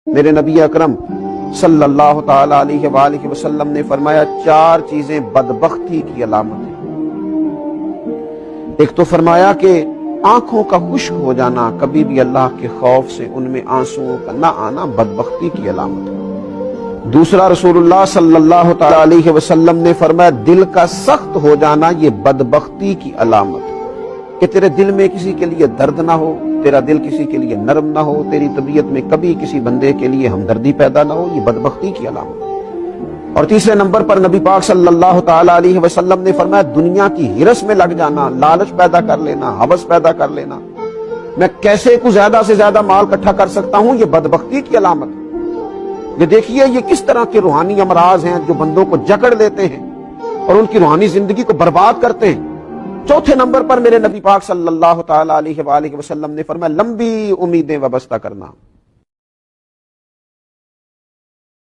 میرے نبی اکرم صلی اللہ تعالی علیہ وآلہ وسلم نے فرمایا 4 چیزیں بدبختی کی علامت ہیں۔ ایک تو فرمایا کہ آنکھوں کا خشک ہو جانا، کبھی بھی اللہ کے خوف سے ان میں آنسوؤں کا نہ آنا بدبختی کی علامت ہے۔ دوسرا، رسول اللہ صلی اللہ تعالی علیہ وسلم نے فرمایا دل کا سخت ہو جانا یہ بدبختی کی علامت ہے، کہ تیرے دل میں کسی کے لیے درد نہ ہو، تیرا دل کسی کے لیے نرم نہ ہو، تیری طبیعت میں کبھی کسی بندے کے لیے ہمدردی پیدا نہ ہو، یہ بدبختی کی علامت ہے۔ اور تیسرے نمبر پر نبی پاک صلی اللہ تعالی علیہ وسلم نے فرمایا دنیا کی ہرس میں لگ جانا، لالچ پیدا کر لینا، ہوس پیدا کر لینا، میں کیسے کو زیادہ سے زیادہ مال اکٹھا کر سکتا ہوں، یہ بدبختی کی علامت ہے۔ یہ دیکھیے یہ کس طرح کے روحانی امراض ہیں جو بندوں کو جکڑ لیتے ہیں اور ان کی روحانی زندگی کو برباد کرتے ہیں۔ چوتھے نمبر پر میرے نبی پاک صلی اللہ تعالی علیہ وآلہ وسلم نے فرمایا لمبی امیدیں وابستہ کرنا۔